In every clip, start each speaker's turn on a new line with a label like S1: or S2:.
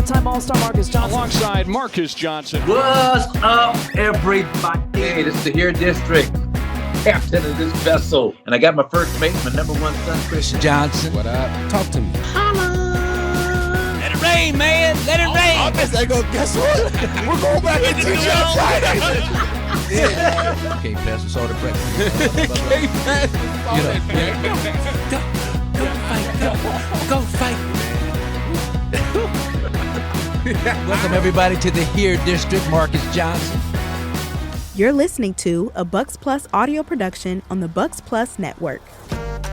S1: five-time All-Star Marques Johnson.
S2: Alongside Marques Johnson.
S3: What's up, everybody? Hey, this is the Here District, captain of this vessel. And I got my first mate, my number one son, Chris Johnson.
S4: What up? Talk to me.
S3: Holla!
S5: Let it rain, man. Let it rain.
S4: I guess what? We're going back into the Friday.
S3: Okay, pass us all the breakfast.
S4: Okay, pass.
S5: Go fight.
S3: Welcome, everybody, to the Here District, Marques Johnson.
S6: You're listening to a Bucks Plus audio production on the Bucks Plus Network.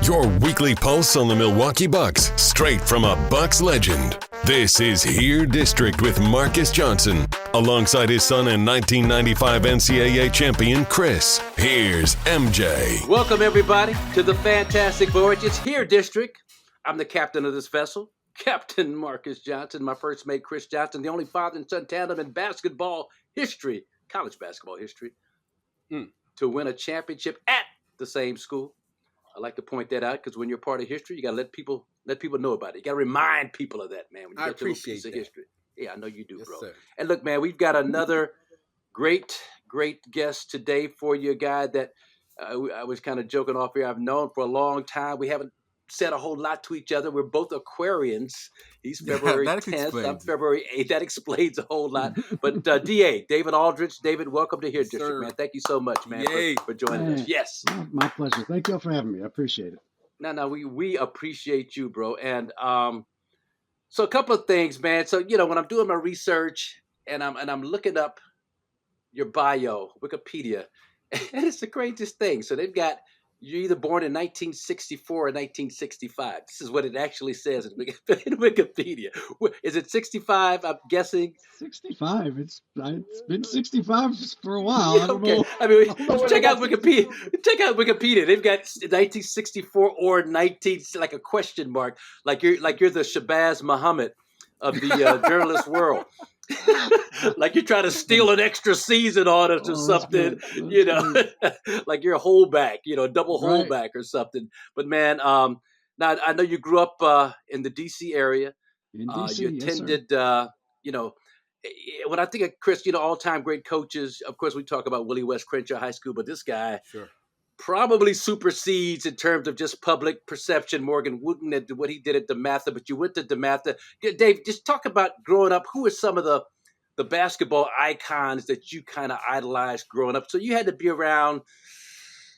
S7: Your weekly pulse on the Milwaukee Bucks, straight from a Bucks legend. This is Here District with Marques Johnson, alongside his son and 1995 NCAA champion, Kris. Here's MJ.
S3: Welcome, everybody, to the fantastic voyage. It's Here District. I'm the captain of this vessel, Captain Marques Johnson, my first mate, Kris Johnson, the only father and son tandem in basketball history, college basketball history, to win a championship at the same school. I like to point that out because when you're part of history, you got to let people know about it. You got to remind people of that, man. When you
S4: I
S3: get to a
S4: appreciate
S3: piece of
S4: that.
S3: history. Yeah, I know you do,
S4: Yes,
S3: bro.
S4: sir.
S3: And look, man, we've got another great guest today for you, a guy that I was kind of joking off here. I've known for a long time. We haven't said a whole lot to each other. We're both Aquarians. He's February
S4: that
S3: 10th.
S4: explains
S3: I'm
S4: it.
S3: February 8th. That explains a whole lot. But DA, David Aldridge. David, welcome to Here
S4: Yes,
S3: District,
S4: sir.
S3: man. Thank you so much, man,
S4: Yay.
S3: for joining us.
S8: Hey.
S3: Yes.
S8: My pleasure. Thank you all for having me. I appreciate it.
S3: No, we appreciate you, bro. And so a couple of things, man. So, when I'm doing my research and I'm looking up your bio, Wikipedia, and it's the craziest thing. So they've got you're either born in 1964 or 1965. This is what it actually says in Wikipedia. Is it 65? I'm guessing.
S8: 65. It's been 65 for a while. I don't
S3: Okay.
S8: know.
S3: I mean, check out Wikipedia. Check out Wikipedia. They've got 1964 or 19, like a question mark, like you're the Shabazz Muhammad of the journalist world. Like you're trying to steal an extra season on us or something, like you're a holdback, double
S8: Right.
S3: holdback or something. But man, now I know you grew up in the DC area.
S8: In DC,
S3: You
S8: yes, sir.
S3: attended, when I think of Kris, all-time great coaches, of course we talk about Willie West Crenshaw High School, but this guy
S4: Sure.
S3: probably supersedes in terms of just public perception Morgan Wooten and what he did at DeMatha, but you went to DeMatha. Dave, just talk about growing up. Who are some of the basketball icons that you kind of idolized growing up? So you had to be around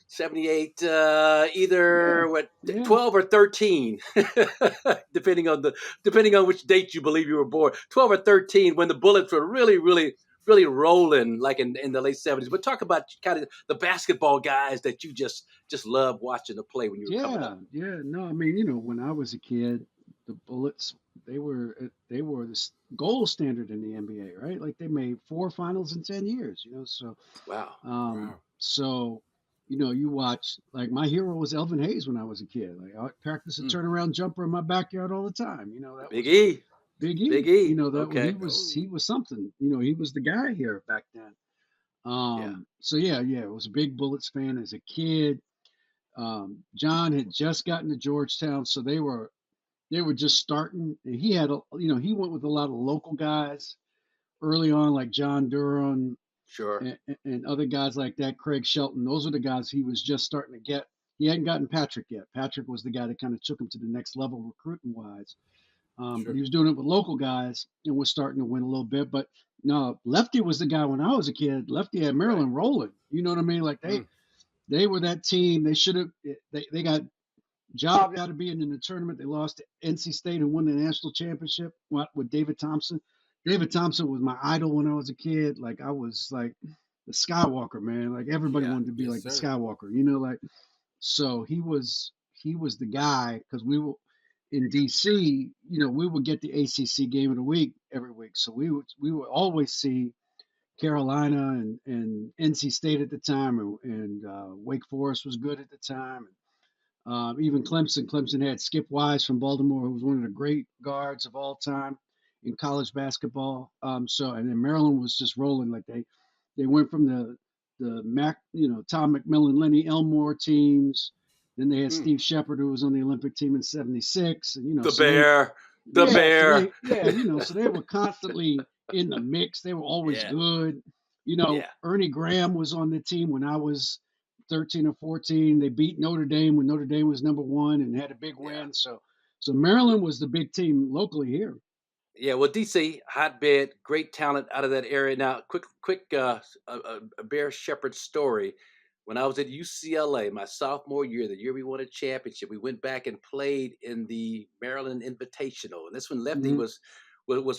S3: 78, either 12 or 13, depending on which date you believe you were born. 12 or 13 when the Bullets were really, really, really rolling, like in the late 70s. But talk about kind of the basketball guys that you just love watching to play when you were coming up.
S8: Yeah. No, I mean, when I was a kid, the Bullets, they were the gold standard in the NBA, right? Like they made 4 finals in 10 years, so
S3: Wow.
S4: Wow.
S8: so you watch, like my hero was Elvin Hayes when I was a kid. Like I practiced a turnaround jumper in my backyard all the time. That
S3: Big
S8: was
S3: E.
S8: Big E.
S3: Big E.
S8: Okay.
S3: Okay.
S8: He was something. He was the guy here back then. So I was a big Bullets fan as a kid. John had just gotten to Georgetown, so they were just starting. And he had he went with a lot of local guys early on, like John Durham.
S3: Sure.
S8: And other guys like that, Craig Shelton. Those are the guys he was just starting to get. He hadn't gotten Patrick yet. Patrick was the guy that kind of took him to the next level recruiting wise. But he was doing it with local guys and was starting to win a little bit. But no, Lefty was the guy when I was a kid. Lefty had Maryland rolling. You know what I mean? Like they were that team. They should have. They got jobbed out of being in the tournament. They lost to NC State and won the national championship with David Thompson. David Thompson was my idol when I was a kid. Like I was like the Skywalker, man. Like everybody wanted to be like the Skywalker, like. So he was the guy because we were in DC. We would get the ACC game of the week every week. So we would always see Carolina and NC State at the time, and Wake Forest was good at the time. Even Clemson. Clemson had Skip Wise from Baltimore, who was one of the great guards of all time in college basketball. And then Maryland was just rolling. Like they went from the Tom McMillan, Lenny Elmore teams. Then they had Steve Shepard, who was on the Olympic team in '76. And
S3: the Bear. The
S8: Yeah,
S3: Bear.
S8: so they were constantly in the mix. They were always
S3: Yeah.
S8: good.
S3: Yeah.
S8: Ernie Graham was on the team when I was 13 or 14. They beat Notre Dame when Notre Dame was number 1 and had a big
S3: Yeah.
S8: win. So Maryland was the big team locally here.
S3: Yeah, well, DC, hotbed, great talent out of that area. Now, quick, a Bear Shepherd story. When I was at UCLA, my sophomore year, the year we won a championship, we went back and played in the Maryland Invitational, and this one Lefty was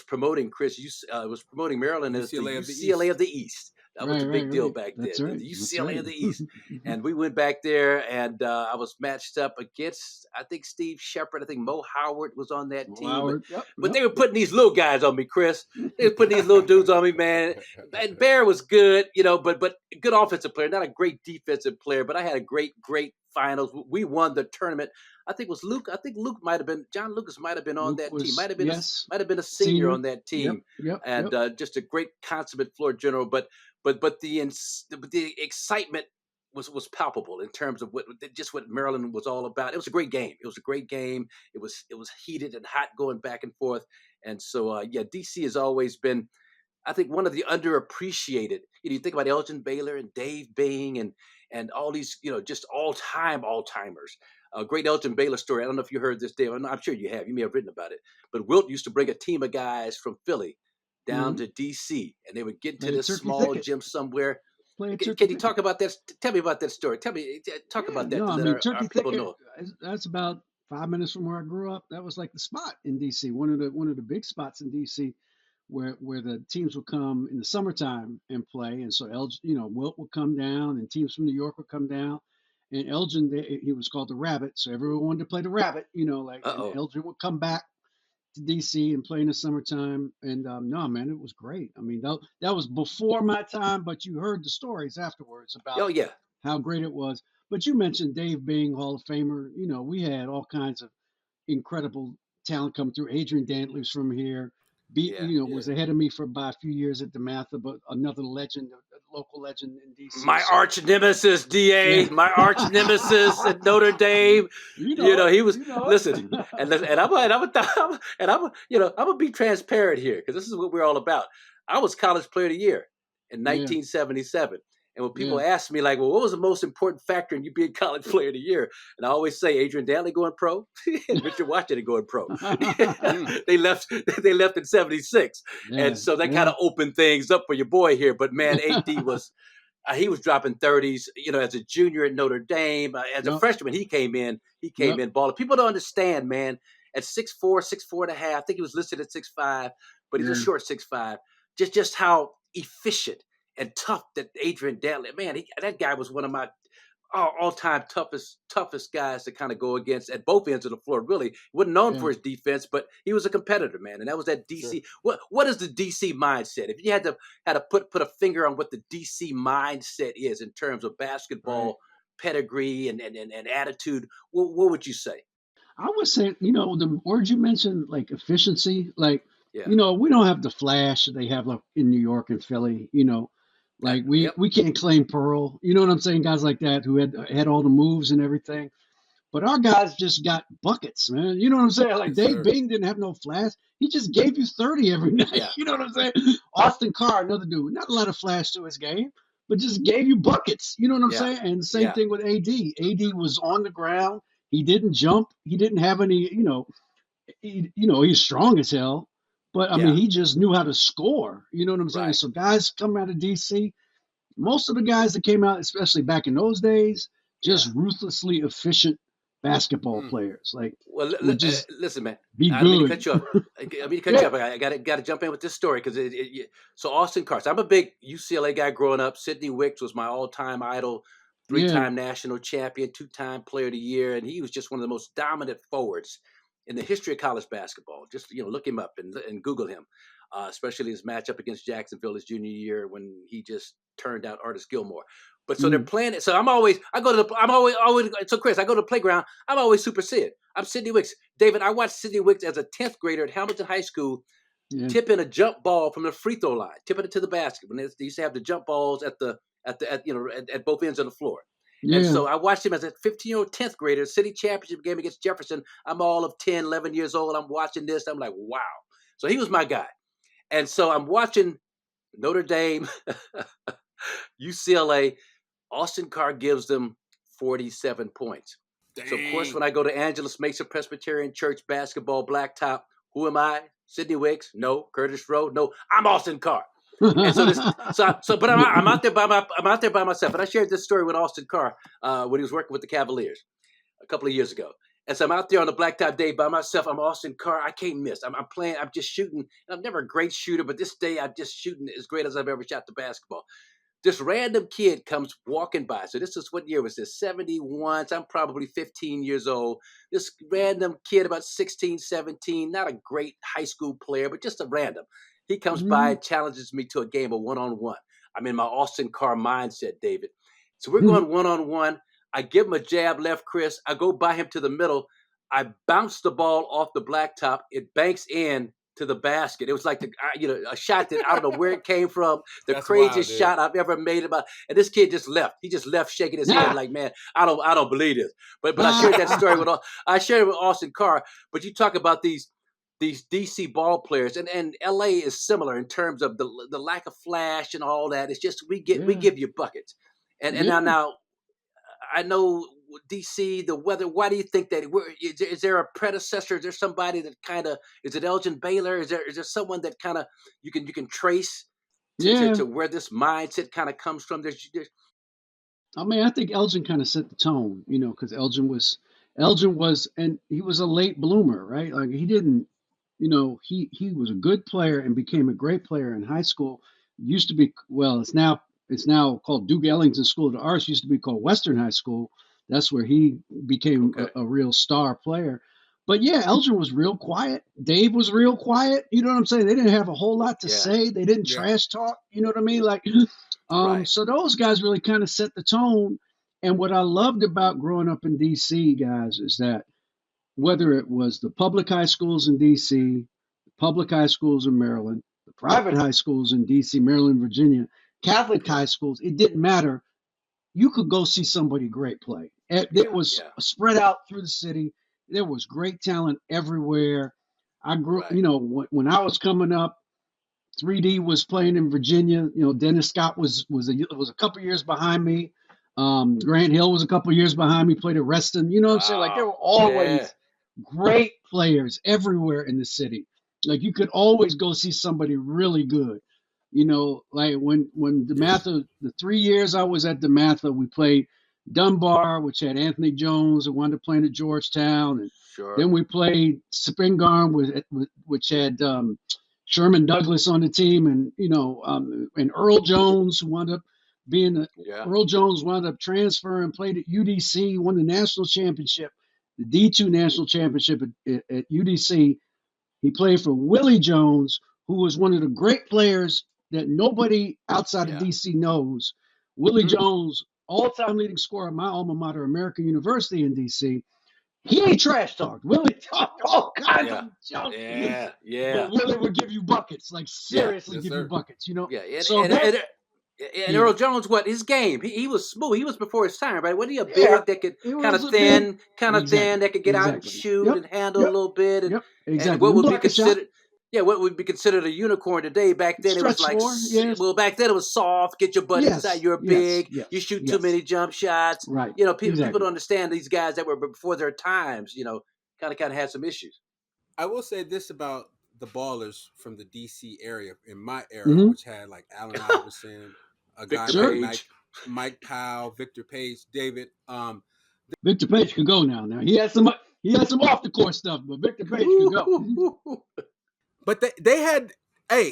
S3: promoting was promoting Maryland as the UCLA of the East. That was a big deal back then.
S8: That's right.
S3: The UCLA of the East. And we went back there, and I was matched up against, I think, Steve Shepard. I think Mo Howard was on that team. But they were putting these little guys on me, Chris. They were putting these little dudes on me, man. And Bear was good, but good offensive player, not a great defensive player. But I had a great finals. We won the tournament. I think it was Luke. I think John Lucas might have been on that team. Might have been a senior on that team. Just a great consummate floor general. But the excitement was palpable in terms of what Maryland was all about. It was a great game. It was heated and hot going back and forth. And so DC has always been, I think, one of the underappreciated. You think about Elgin Baylor and Dave Bing and all these, just all-timers. A great Elgin Baylor story. I don't know if you heard this, Dave. I'm sure you have. You may have written about it. But Wilt used to bring a team of guys from Philly down to D.C., and they would get into this small gym somewhere. Can you talk about that? Tell me about that story. Talk about that. Our people know.
S8: That's about 5 minutes from where I grew up. That was like the spot in D.C., one of the big spots in D.C., where the teams would come in the summertime and play. And so Wilt would come down, and teams from New York would come down. And Elgin, he was called the Rabbit, so everyone wanted to play the Rabbit. And Elgin would come back to DC and play in the summertime. And no, man, it was great. I mean, that was before my time, but you heard the stories afterwards about how great it was. But you mentioned Dave Bing, Hall of Famer. We had all kinds of incredible talent come through. Adrian Dantley's from here. Was ahead of me by a few years at DeMatha, but another legend, a local legend in DC.
S3: My arch nemesis, DA, my arch nemesis at Notre Dame. He was listen, and I'm gonna be transparent here because this is what we're all about. I was College Player of the Year in 1977. And when people ask me, like, well, what was the most important factor in you being College Player of the Year? And I always say Adrian Dantley going pro and Richard Washington going pro. They left in 76. And so that kind of opened things up for your boy here. But, man, AD was he was dropping 30s, as a junior at Notre Dame. As a freshman, he came in balling. People don't understand, man. At 6'4", 6'4 and a half, I think he was listed at 6'5", but he's a short 6'5". Just how efficient and tough that Adrian Dantley, man, that guy was one of my all-time toughest guys to kind of go against at both ends of the floor. Really, he wasn't known for his defense, but he was a competitor, man. And that was that DC. Sure. What is the DC mindset? If you had to put a finger on what the DC mindset is in terms of basketball pedigree and attitude, what would you say?
S8: I would say, the words you mentioned, like efficiency, like we don't have the flash that they have like in New York and Philly, Like we can't claim Pearl, you know what I'm saying? Guys like that who had all the moves and everything, but our guys just got buckets, man. You know what I'm saying? Like Dave Bing didn't have no flash; he just gave you 30 every night. Yeah. You know what I'm saying? Austin Carr, another dude, not a lot of flash to his game, but just gave you buckets. You know what I'm saying? And the same thing with AD. AD was on the ground. He didn't jump. He didn't have any. He's strong as hell. But, I mean, he just knew how to score. You know what I'm saying? Right. So guys come out of D.C., most of the guys that came out, especially back in those days, just ruthlessly efficient basketball players. Like,
S3: listen, man.
S8: Be good.
S3: I mean to cut you off. I got to jump in with this story because so Austin Carr. I'm a big UCLA guy growing up. Sidney Wicks was my all-time idol, 3-time national champion, 2-time player of the year, and he was just one of the most dominant forwards in the history of college basketball. Just, look him up and Google him, especially his matchup against Jacksonville his junior year when he just turned out Artis Gilmore. But so they're playing it. So so Chris, I go to the playground. I'm always Super Sid. I'm Sidney Wicks. David, I watched Sidney Wicks as a 10th grader at Hamilton High School, tipping a jump ball from the free throw line, tipping it to the basket. When they used to have the jump balls at both ends of the floor. And
S8: Yeah.
S3: so I watched him as a 15-year-old 10th grader, city championship game against Jefferson. I'm all of 10, 11 years old. I'm watching this. I'm like, wow. So he was my guy. And so I'm watching Notre Dame, UCLA. Austin Carr gives them 47 points.
S2: Dang.
S3: So, of course, when I go to Angeles Mesa Presbyterian Church basketball blacktop, who am I? Sidney Wicks? No. Curtis Rowe? No. I'm Austin Carr. And so but I'm out there by myself. And I shared this story with Austin Carr when he was working with the Cavaliers a couple of years ago. And so I'm out there on the blacktop day by myself. I'm Austin Carr. I can't miss. I'm playing. I'm just shooting. I'm never a great shooter, but this day I'm just shooting as great as I've ever shot the basketball. This random kid comes walking by. So this is, what year was this? 71. So I'm probably 15 years old. This random kid, about 16, 17, not a great high school player, but just a random. He comes by and challenges me to a game of one-on-one. I'm in my Austin Carr mindset, David. So we're going one-on-one. I give him a jab left, Chris. I go by him to the middle. I bounce the ball off the blacktop. It banks in to the basket. It was like a shot that I don't know where it came from.
S2: That's
S3: craziest
S2: wild,
S3: shot I've ever made. And this kid just left. He just left shaking his head like, man, I don't believe this. But I shared that story with Austin Carr. But you talk about these DC ball players, and LA is similar in terms of the lack of flash and all that. It's just we give you buckets. And now I know DC, the weather. Why do you think that? Is there a predecessor? Is there somebody that kind of, is it Elgin Baylor? Is there someone that kind of you can trace to where this mindset kind of comes from?
S8: I mean, I think Elgin kind of set the tone, because Elgin was, and he was a late bloomer, right? Like he didn't, he was a good player and became a great player in high school. Used to be, well, it's now called Duke Ellington School of the Arts. Used to be called Western High School. That's where he became a real star player. But yeah, Elgin was real quiet. Dave was real quiet. You know what I'm saying? They didn't have a whole lot to say. They didn't trash talk. You know what I mean? Like, so those guys really kind of set the tone. And what I loved about growing up in DC, guys, is that whether it was the public high schools in DC, the public high schools in Maryland, the private high schools in DC, Maryland, Virginia, Catholic high schools, it didn't matter. You could go see somebody great play. It was spread out through the city. There was great talent everywhere. I grew, when I was coming up, 3D was playing in Virginia. Dennis Scott was a couple years behind me. Grant Hill was a couple years behind me. Played at Reston. You know what I'm saying? Like there were always great players everywhere in the city. Like you could always go see somebody really good. Like when DeMatha, the 3 years I was at DeMatha, we played Dunbar, which had Anthony Jones, who wound up playing at Georgetown. And then we played Spingarn, which had Sherman Douglas on the team, and Earl Jones, who wound up Earl Jones wound up transferring, played at UDC, won the national championship, the D2 national championship at UDC. He played for Willie Jones, who was one of the great players that nobody outside of DC knows. Willie Jones, all-time leading scorer at my alma mater, American University in DC. He ain't trash talked. Willie talked all kinds of junk. But Willie would give you buckets, like seriously give you buckets,
S3: And Earl Jones, his game? He was smooth. He was before his time, right? Wasn't he a big that could kind of thin, that could get out and shoot and handle a little bit? And what would be considered? What would be considered a unicorn today? Back then it was like, back then it was soft. Get your butt inside. You're big. You shoot too many jump shots.
S8: Right.
S3: People don't understand these guys that were before their times. Kind of had some issues.
S1: I will say this about the ballers from the DC area in my era, which had like Allen Iverson, a guy like Mike Powell, Victor Page, David.
S8: Victor Page could go now. He had some off the court stuff, but Victor Page could go.
S1: But they had,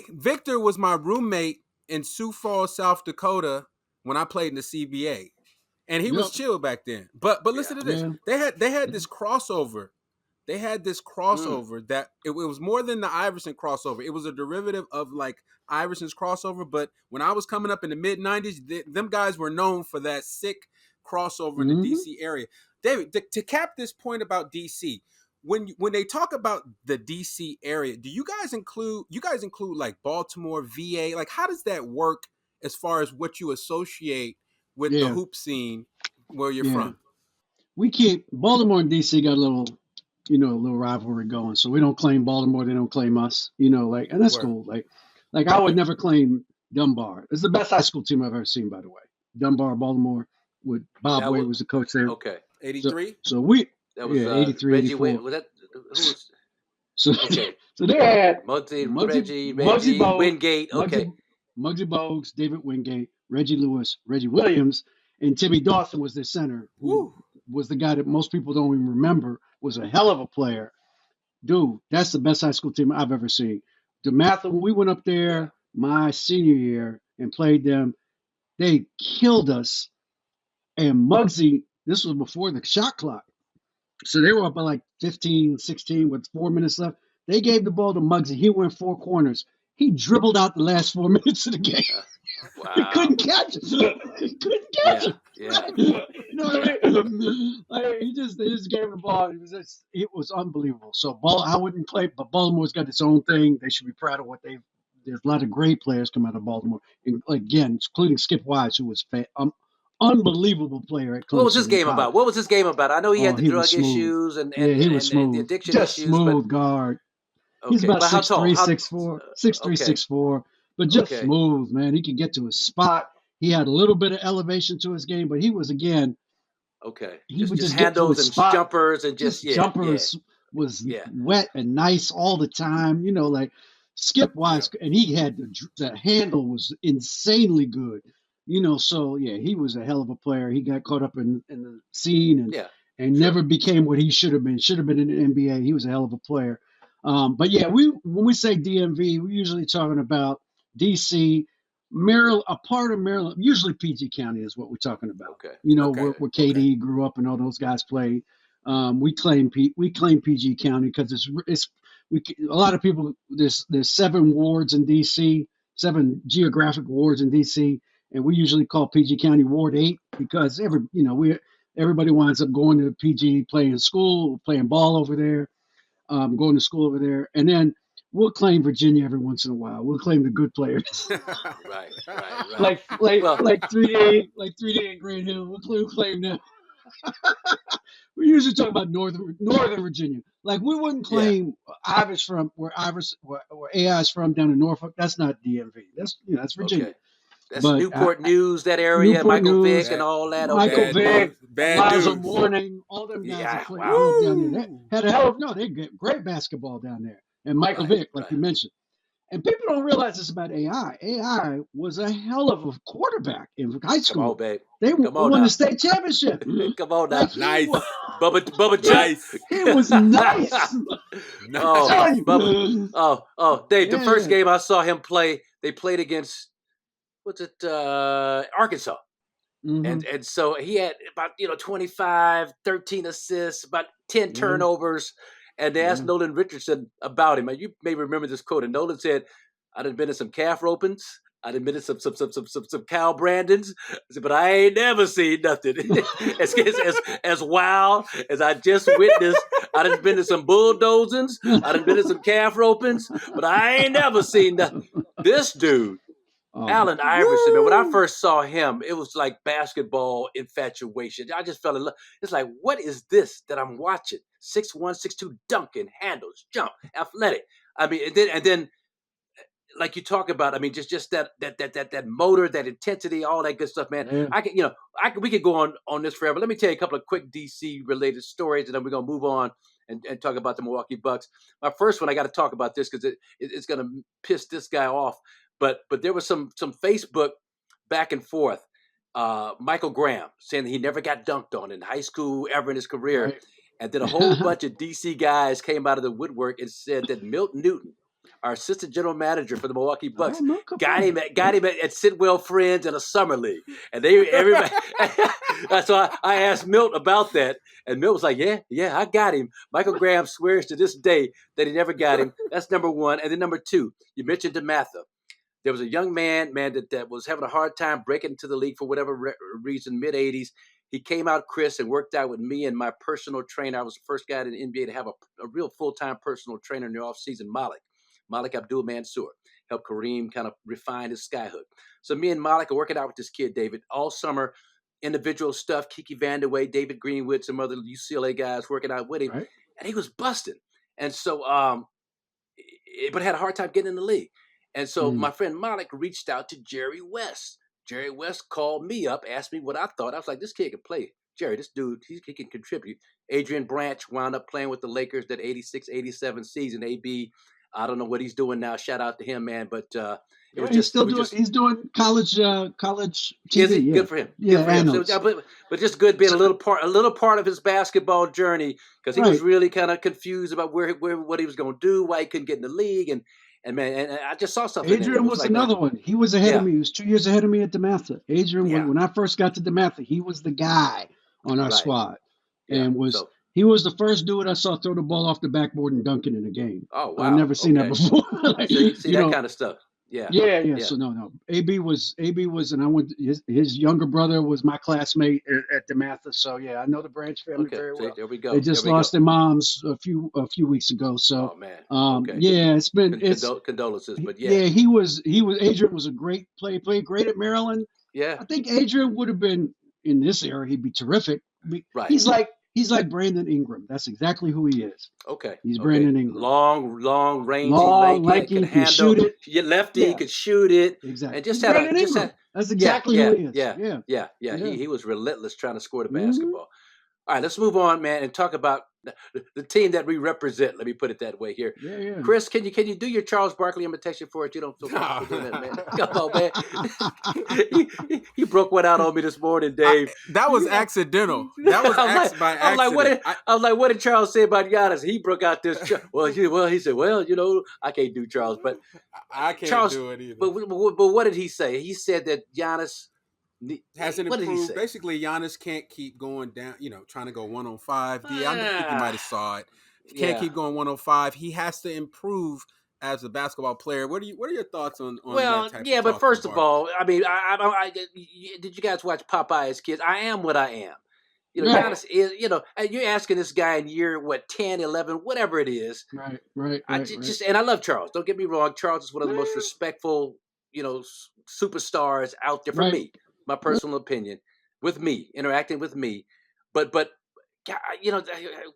S1: Victor was my roommate in Sioux Falls, South Dakota when I played in the CBA. And he was chill back then. But listen to this. They had this crossover. They had this crossover that it was more than the Iverson crossover. It was a derivative of like Iverson's crossover. But when I was coming up in the mid-90s, them guys were known for that sick crossover in the DC area. David, to cap this point about DC, when they talk about the DC area, do you guys include like Baltimore, VA? Like how does that work as far as what you associate with the hoop scene where you're from.
S8: We keep Baltimore and DC got a little rivalry going. So we don't claim Baltimore, they don't claim us. And that's cool. Like I would never claim Dunbar. It's the best high school team I've ever seen, by the way. Dunbar, Baltimore, with Bob Wade was the coach there.
S3: Okay.
S1: 83?
S8: So we
S3: that was
S8: 83,
S3: Reggie
S8: 84.
S3: Wade. Was that who was
S8: So,
S3: okay.
S8: So they had
S3: Reggie
S8: Bogues,
S3: Wingate. Okay.
S8: Muggsy Bogues, David Wingate, Reggie Lewis, Reggie Williams, and Timmy Dawson was their center, who was the guy that most people don't even remember, was a hell of a player. Dude, that's the best high school team I've ever seen. DeMatha, when we went up there my senior year and played them, they killed us. And Muggsy, this was before the shot clock. So they were up by like 15, 16 with 4 minutes left. They gave the ball to Muggsy. He went 4 corners. He dribbled out the last 4 minutes of the game.
S3: Wow.
S8: He couldn't catch it. He couldn't catch it.
S3: Yeah.
S8: You know what I mean? They just gave him the ball. It was unbelievable. So I wouldn't claim, but Baltimore's got its own thing. They should be proud of what they've. There's a lot of great players come out of Baltimore, and again, including Skip Wise, who was unbelievable player at Clemson.
S3: What was this game about? What was this game about? I know he had the drug issues and
S8: he was smooth.
S3: the addiction
S8: just
S3: issues.
S8: Smooth guard.
S3: Okay.
S8: He's about 6'3", 6'4", 6'3",
S3: Okay.
S8: 6'4", but just smooth, man. He could get to his spot. He had a little bit of elevation to his game, but he was, again, he would just get to his
S3: and
S8: spot.
S3: Jumpers and
S8: jumpers was wet and nice all the time. Like Skip Wise, and he had the handle was insanely good. So he was a hell of a player. He got caught up in the scene and never became what he should have been. Should have been in the NBA. He was a hell of a player. But when we say DMV, we're usually talking about DC, Maryland, a part of Maryland. Usually PG County is what we're talking about.
S3: Okay.
S8: Where KD grew up and all those guys played. We claim PG County because a lot of people. There's 7 wards in DC, 7 geographic wards in DC. And we usually call PG County Ward 8 because everybody winds up going to PG, playing school, playing ball over there, going to school over there, and then we'll claim Virginia every once in a while. We'll claim the good players,
S3: right.
S8: like 3D and Grand Hill. We'll claim them. We usually talk about Northern Virginia. Like we wouldn't claim Ivers from where AI is from down in Norfolk. That's not DMV. That's Virginia.
S3: Okay. That's Newport News, that area, Michael Vick and all that.
S8: Michael Vick, Plaza
S1: News.
S8: Morning, all them guys that played down there. They had a hell of they get great basketball down there. And Michael Vick, like you mentioned. And people don't realize this about AI. AI was a hell of a quarterback in high school.
S3: Come on, babe.
S8: They won the state championship.
S3: Come on now.
S1: Nice.
S3: Bubba Nice.
S8: It was nice.
S3: Oh, Dave, the first game I saw him play, they played against Arkansas.
S8: Mm-hmm.
S3: And so he had about 25, 13 assists, about 10 turnovers. And they asked Nolan Richardson about him. And you may remember this quote. And Nolan said, "I'd have been in some calf ropings. I'd have been in some Cal Brandons. I said, but I ain't never seen nothing as wild as I just witnessed. I'd have been in some bulldozings. I'd have been in some calf ropings, but I ain't never seen nothing." This dude, Allen Iverson, man, when I first saw him, it was like basketball infatuation. I just fell in love. It's like, what is this that I'm watching? 6'1", 6'2", dunking, handles, jump, athletic. I mean, and then like you talk about, I mean, just that motor, that intensity, all that good stuff, man. Yeah. We could go on this forever. Let me tell you a couple of quick DC related stories, and then we're gonna move on and talk about the Milwaukee Bucks. My first one, I got to talk about this because it's gonna piss this guy off. But there was some Facebook back and forth. Michael Graham saying that he never got dunked on in high school ever in his career. Right. And then a whole bunch of DC guys came out of the woodwork and said that Milt Newton, our assistant general manager for the Milwaukee Bucks, got him at Sidwell Friends in a summer league. And everybody so I asked Milt about that. And Milt was like, yeah, I got him. Michael Graham swears to this day that he never got him. That's number one. And then number two, you mentioned DeMatha. There was a young man that was having a hard time breaking into the league for whatever reason, mid-'80s. He came out, Chris, and worked out with me and my personal trainer. I was the first guy in the NBA to have a real full-time personal trainer in the offseason, Malik Abdul Mansour. Helped Kareem kind of refine his skyhook. So me and Malik are working out with this kid, David, all summer. individual stuff. Kiki Vandeweghe, David Greenwood, some other UCLA guys working out with him,
S8: Right.
S3: and he was busting. And so, but had a hard time getting in the league. And so my friend Malik reached out to Jerry West. Jerry West called me up, asked me what I thought. I was like, this kid can play. Jerry, this dude, he can contribute. Adrian Branch wound up playing with the Lakers that 86-87 season. AB, I don't know what he's doing now. Shout out to him, man. But it was just
S8: he's doing college TV.
S3: Is he?
S8: Yeah.
S3: Good for him.
S8: Yeah,
S3: Good for him. So, but just good being a little part of his basketball journey, because he was really kind of confused about what he was going to do, why he couldn't get in the league, and I just saw something.
S8: Adrian was like another one. He was ahead of me. He was 2 years ahead of me at DeMatha. Adrian, when I first got to DeMatha, he was the guy on our squad, and he was the first dude I saw throw the ball off the backboard and dunk it in a game.
S3: Oh wow!
S8: I've never seen that before.
S3: See that kind of stuff. Yeah.
S8: So no. AB was, and I went. His younger brother was my classmate at DeMatha. So yeah, I know the Branch family very well.
S3: There we go.
S8: They just lost their moms a few weeks ago. So
S3: oh man.
S8: Yeah, it's been
S3: condolences, but
S8: he was Adrian was a great player. Played great at Maryland.
S3: Yeah.
S8: I think Adrian would have been in this era. He'd be terrific.
S3: Right.
S8: He's like Brandon Ingram. That's exactly who he is.
S3: Okay.
S8: He's Brandon Ingram.
S3: Long, rangy,
S8: lanky,
S3: can
S8: shoot it.
S3: Lefty, could shoot it.
S8: Exactly.
S3: And just
S8: that's exactly who he is.
S3: Yeah. He was relentless trying to score the basketball. All right, let's move on, man, and talk about the team that we represent. Let me put it that way here.
S8: Yeah.
S3: Chris, can you do your Charles Barkley imitation for it? You don't feel comfortable doing that, man. Come on, man. He broke one out on me this morning, Dave.
S1: That was accidental. That was by accident.
S3: I was like, what did Charles say about Giannis? He broke out this. He said, I can't do Charles, but
S1: I can't
S3: Charles,
S1: do it either.
S3: But what did he say? He said that Giannis
S1: hasn't improved. Basically, Giannis can't keep going down, trying to go 105. I think you might have saw it. He can't keep going 105. He has to improve as a basketball player. What are your thoughts on that type of talk?
S3: But first of all, I mean, I did you guys watch Popeye as kids? I am what I am. Giannis is, you're asking this guy in year, 10, 11, whatever it is.
S8: Right.
S3: And I love Charles. Don't get me wrong. Charles is one of the most respectful, superstars out there for me. My personal opinion, with me, interacting with me. But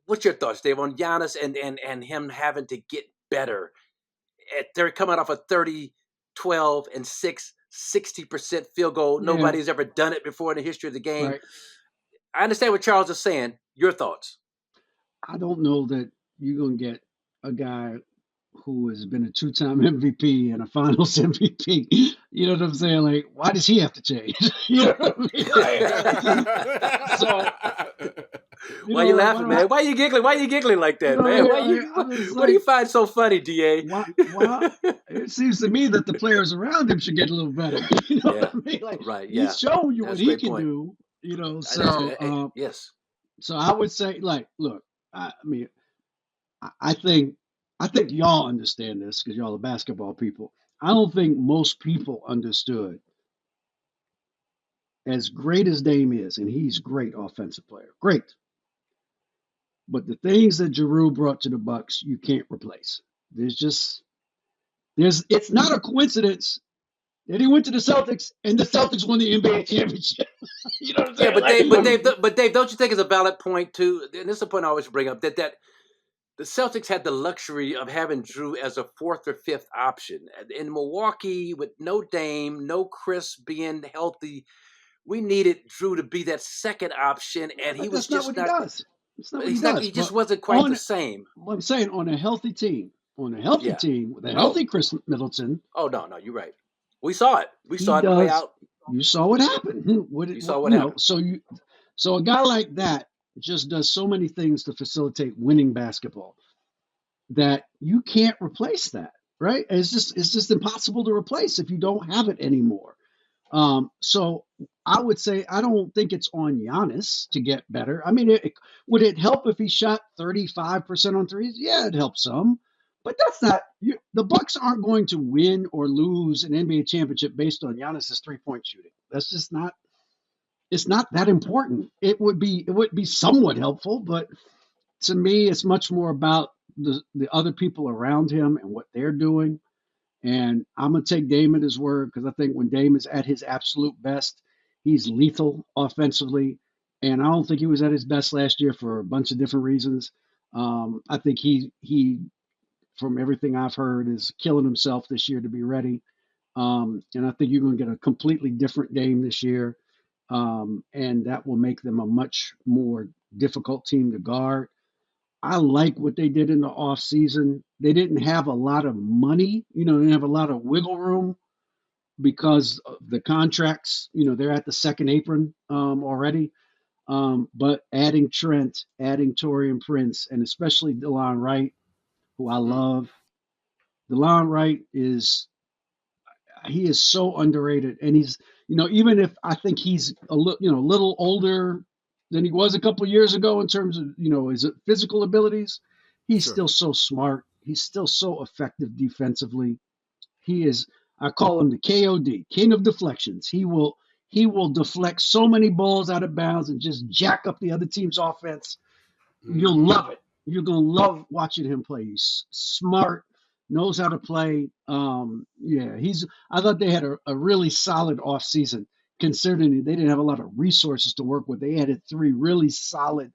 S3: what's your thoughts, Dave, on Giannis and him having to get better? They're coming off a 30, 12, and 6, 60% field goal. Nobody's ever done it before in the history of the game.
S8: Right.
S3: I understand what Charles is saying. Your thoughts?
S8: I don't know that you're going to get a guy who has been a two-time MVP and a Finals MVP. You know what I'm saying? Like, why does he have to change? You know what I mean?
S3: Why are you laughing, man? Why are you giggling? Why are you giggling like that, man? What do you find so funny, DA?
S8: It seems to me that the players around him should get a little better. You know what I mean? Like,
S3: right,
S8: he's showing you what he can do.
S3: Yes.
S8: So I would say, like, look, I mean, I think y'all understand this because y'all are basketball people. I don't think most people understood, as great as Dame is, and he's a great offensive player, great. But the things that Giroux brought to the Bucks, you can't replace. It's not a coincidence that he went to the Celtics and the Celtics won the NBA championship. You know what I'm saying?
S3: But Dave, don't you think it's a valid point too? And this is a point I always bring up that the Celtics had the luxury of having Drew as a fourth or fifth option. In Milwaukee, with no Dame, no Kris being healthy, we needed Drew to be that second option, and he was just not.
S8: It's not what he does.
S3: He just wasn't quite the same.
S8: What I'm saying, on a healthy team with a healthy Chris Middleton.
S3: Oh no, you're right. We saw it. We saw it play out.
S8: You saw what happened. You saw what happened. So a guy like that just does so many things to facilitate winning basketball that you can't replace that, right? It's just impossible to replace if you don't have it anymore. So I would say I don't think it's on Giannis to get better. I mean, would it help if he shot 35% on threes? Yeah, it'd help some. But that's not the Bucks aren't going to win or lose an NBA championship based on Giannis's 3-point shooting. That's just not. It's not that important. It would be somewhat helpful, but to me, it's much more about the other people around him and what they're doing. And I'm gonna take Dame at his word because I think when Dame is at his absolute best, He's lethal offensively, and I don't think he was at his best last year for a bunch of different reasons. I think he from everything I've heard is killing himself this year to be ready. And I think you're going to get a completely different Dame this year, and that will make them a much more difficult team to guard. I like what they did in the offseason. They didn't have a lot of money, they didn't have a lot of wiggle room because of the contracts. They're at the second apron already. But adding Trent, adding Taurean Prince, and especially Delon Wright, who I love. Delon Wright is so underrated, and he's even if I think he's a little older than he was a couple of years ago in terms of his physical abilities, he's still so smart. He's still so effective defensively. He is. I call him the KOD, King of Deflections. He will deflect so many balls out of bounds and just jack up the other team's offense. You'll love it. You're gonna love watching him play. He's smart, knows how to play. I thought they had a really solid offseason, considering they didn't have a lot of resources to work with. They added 3 really solid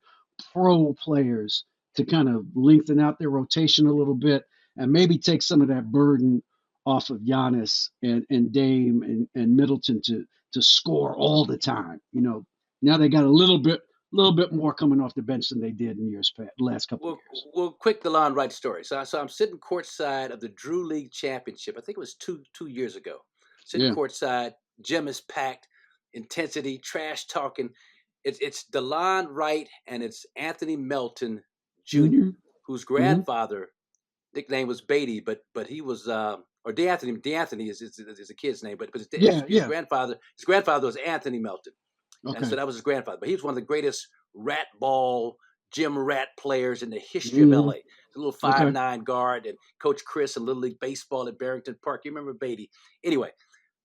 S8: pro players to kind of lengthen out their rotation a little bit and maybe take some of that burden off of Giannis and Dame and Middleton to score all the time. Now they got a little bit more coming off the bench than they did in last couple of years.
S3: Well, quick Delon Wright story. So I'm sitting courtside of the Drew League Championship. I think it was two years ago. Sitting courtside, gym is packed, intensity, trash talking. It's Delon Wright and it's Anthony Melton Jr., whose grandfather nickname was Beatty, but he was or DeAnthony is a kid's name, but his grandfather was Anthony Melton. Okay. And so that was his grandfather. But he was one of the greatest rat ball, gym rat players in the history of LA. A little 5'9" guard, and Coach Kris in Little League Baseball at Barrington Park. You remember Beatty? Anyway,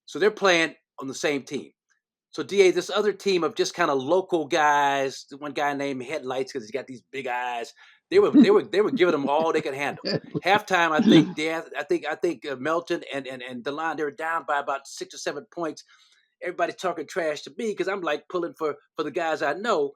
S3: so they're playing on the same team. So DA, this other team of just kind of local guys, one guy named Headlights because he's got these big eyes. They were giving them all they could handle. Halftime, I think Melton and Delon, they were down by about 6 or 7 points. Everybody's talking trash to me because I'm like pulling for the guys I know.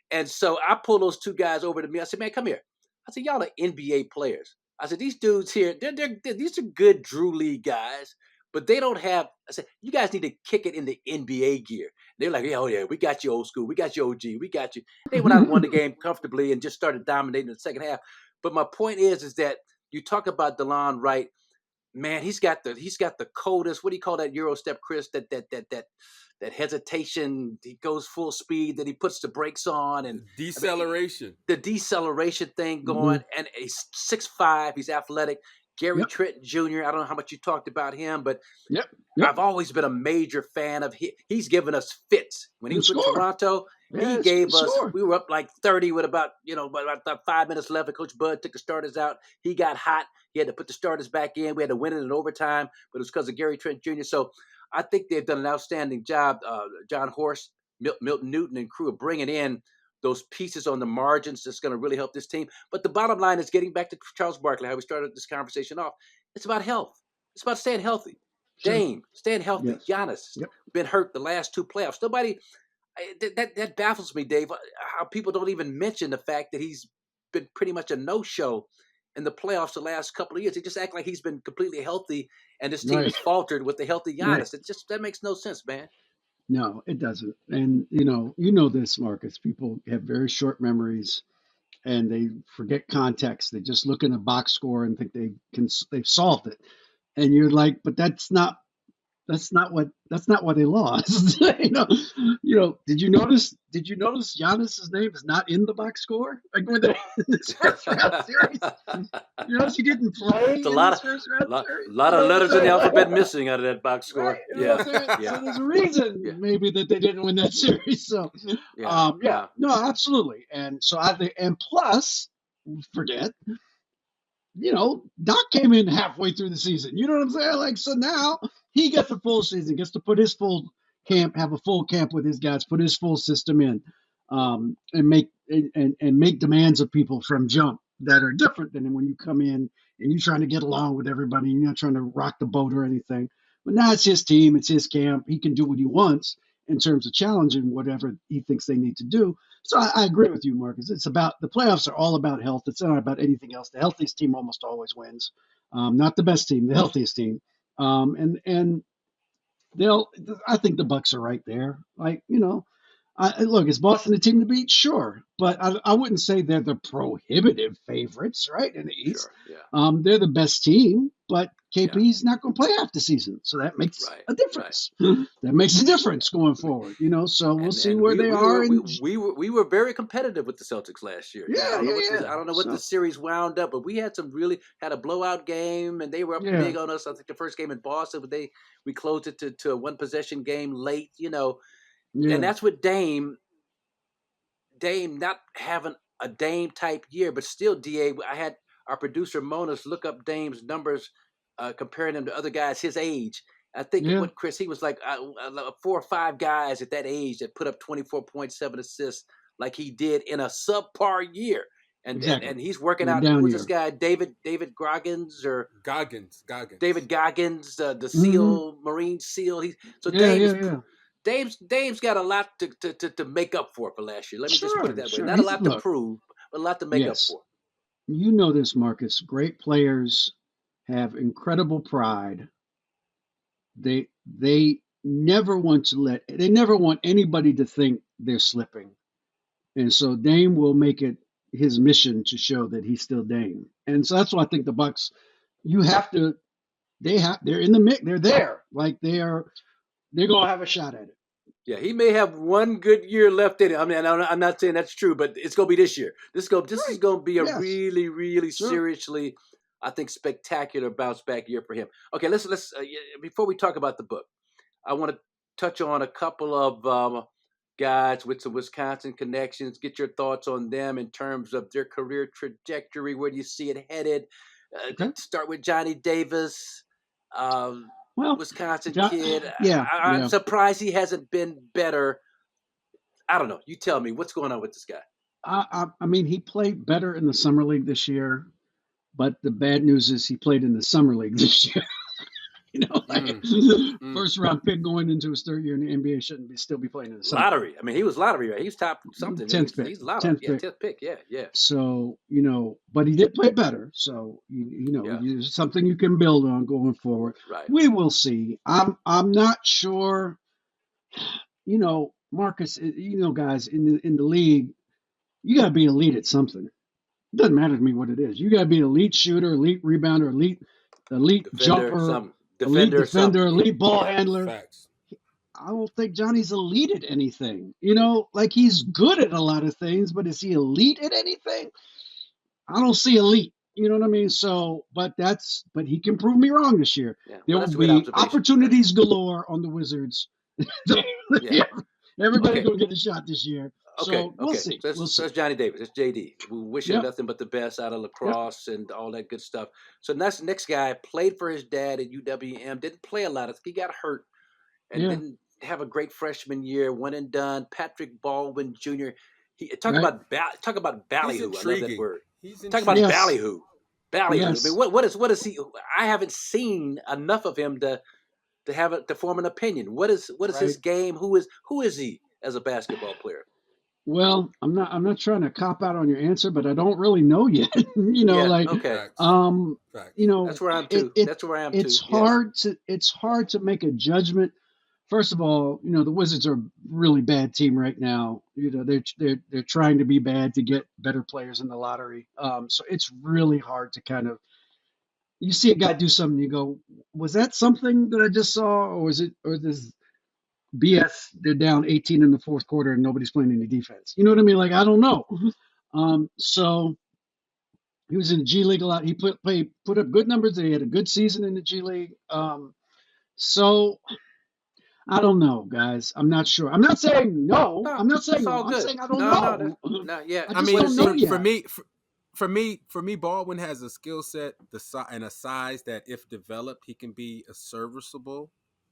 S3: And so I pull those 2 guys over to me. I said, man, come here. I said, y'all are NBA players. I said, these dudes here, these are good Drew League guys, but they don't have, I said, you guys need to kick it in the NBA gear. They're like, oh yeah, we got you old school. We got you OG. We got you. They went out and won the game comfortably and just started dominating in the second half. But my point is that you talk about Delon Wright. Man, he's got the coldest. What do you call that Euro step, Kris? That hesitation. He goes full speed. That he puts the brakes on and
S1: deceleration.
S3: The deceleration thing going. And he's 6'5". He's athletic. Gary Trent Jr. I don't know how much you talked about him, but I've always been a major fan of him. He's given us fits when he was with Toronto. He gave us. We were up like 30 with about 5 minutes left. And Coach Bud took the starters out. He got hot. He had to put the starters back in. We had to win it in overtime, but it was because of Gary Trent Jr. So I think they've done an outstanding job. John Horst, Milton Newton, and crew of bringing in those pieces on the margins that's going to really help this team. But the bottom line is getting back to Charles Barkley, how we started this conversation off. It's about health. It's about staying healthy. Sure. Dame, staying healthy. Yes. Giannis, been hurt the last 2 playoffs. Nobody, that baffles me, Dave, how people don't even mention the fact that he's been pretty much a no-show in the playoffs the last couple of years. They just act like he's been completely healthy and this team has faltered with the healthy Giannis. It just, that makes no sense, man.
S8: No, it doesn't. And this, Marcus. People have very short memories, and they forget context. They just look in a box score and think they've solved it. And you're like, but that's not why they lost. Did you notice Giannis's name is not in the box score? Like when they in this first round series. You notice he didn't play.
S3: It's a lot of letters in the alphabet missing out of that box score.
S8: Right? So there's a reason maybe that they didn't win that series. So no, absolutely. And so I think, and plus, forget. Doc came in halfway through the season. You know what I'm saying? Like, so now he gets the full season, gets to put his full camp, have a full camp with his guys, put his full system in, and make demands of people from jump that are different than when you come in and you're trying to get along with everybody. You're not trying to rock the boat or anything. But now it's his team, it's his camp. He can do what he wants, in terms of challenging whatever he thinks they need to do. So I agree with you, Marcus. It's about the playoffs are all about health. It's not about anything else. The healthiest team almost always wins. Not the best team, the healthiest team. And I think the Bucks are right there. Like, look, is Boston the team to beat? Sure. But I wouldn't say they're the prohibitive favorites, right, in the East.
S3: Sure, yeah.
S8: They're the best team, but KP's not going to play half the season. So that makes a difference. Right. That makes a difference going forward, So we'll see where they are.
S3: We were very competitive with the Celtics last year.
S8: Yeah,
S3: I don't know what the series wound up, but we had a blowout game, and they were up big on us. I think the first game in Boston, but we closed it to a one possession game late, And that's what Dame not having a Dame type year, but still, DA, I had our producer Monas look up Dame's numbers, comparing him to other guys his age. I think what Chris, he was like 4 or 5 guys at that age that put up 24.7 assists like he did in a subpar year. And he's working out. Who's this guy? David Goggins or
S1: Goggins.
S3: David Goggins, the SEAL, Marine SEAL. Dame's got a lot to make up for last year. Let me just put it that way. Not a lot to prove, but a lot to make up for.
S8: You know this, Marcus. Great players have incredible pride. They never want anybody to think they're slipping. And so Dame will make it his mission to show that he's still Dame. And so that's why I think the Bucks, they're in the mix. They're there. Like they're going to have a shot at it.
S3: Yeah, he may have one good year left in it. I mean, I'm not saying that's true, but it's going to be this year. This is going to be a really, really seriously, I think, spectacular bounce back year for him. Okay, let's before we talk about the book, I want to touch on a couple of guys with some Wisconsin connections. Get your thoughts on them in terms of their career trajectory. Where do you see it headed? Start with Johnny Davis. Wisconsin kid. I'm surprised he hasn't been better. I don't know. You tell me what's going on with this guy.
S8: I mean, he played better in the summer league this year, but the bad news is he played in the summer league this year. First round pick going into his third year in the NBA shouldn't still be playing in the summer.
S3: Lottery. I mean, he was lottery, right? He was top something.
S8: 10th pick.
S3: He's lottery. 10th pick. Yeah.
S8: So, but he did play better. So, there's something you can build on going forward.
S3: Right.
S8: We will see. I'm not sure, Marcus, guys in the league, you got to be elite at something. It doesn't matter to me what it is. You got to be an elite shooter, elite rebounder, elite
S3: defender,
S8: jumper, elite defender, elite ball handler.
S1: Facts.
S8: I don't think Johnny's elite at anything. Like he's good at a lot of things, but is he elite at anything? I don't see elite. You know what I mean? So, but he can prove me wrong this year. Yeah, there will be opportunities galore on the Wizards. Everybody's going to get a shot this year. So we'll see.
S3: So that's Johnny Davis. That's JD. We wish him nothing but the best out of lacrosse and all that good stuff. So that's next guy played for his dad at UWM. Didn't play a lot. He got hurt and didn't have a great freshman year. One and done. Patrick Baldwin Jr. Talk about ballyhoo. I love that word. Talk about ballyhoo. Ballyhoo. Yes. I mean, what is he? I haven't seen enough of him to form an opinion. What is his game? Who is he as a basketball player?
S8: Well, I'm not trying to cop out on your answer, but I don't really know yet.
S3: That's where I'm too. That's where I am too.
S8: It's hard to make a judgment. First of all, the Wizards are a really bad team right now. They're trying to be bad to get better players in the lottery. So it's really hard to kind of, you see a guy do something, you go, was that something that I just saw, or this BS, they're down 18 in the fourth quarter and nobody's playing any defense. You know what I mean? Like, I don't know. So he was in the G League a lot. He put up good numbers. He had a good season in the G League. So I don't know, guys. I'm not sure. I'm not saying no. I'm not saying no. I'm saying I don't know.
S3: No, yeah.
S8: I mean,
S1: for me, Baldwin has a skill set and a size that, if developed, he can be a serviceable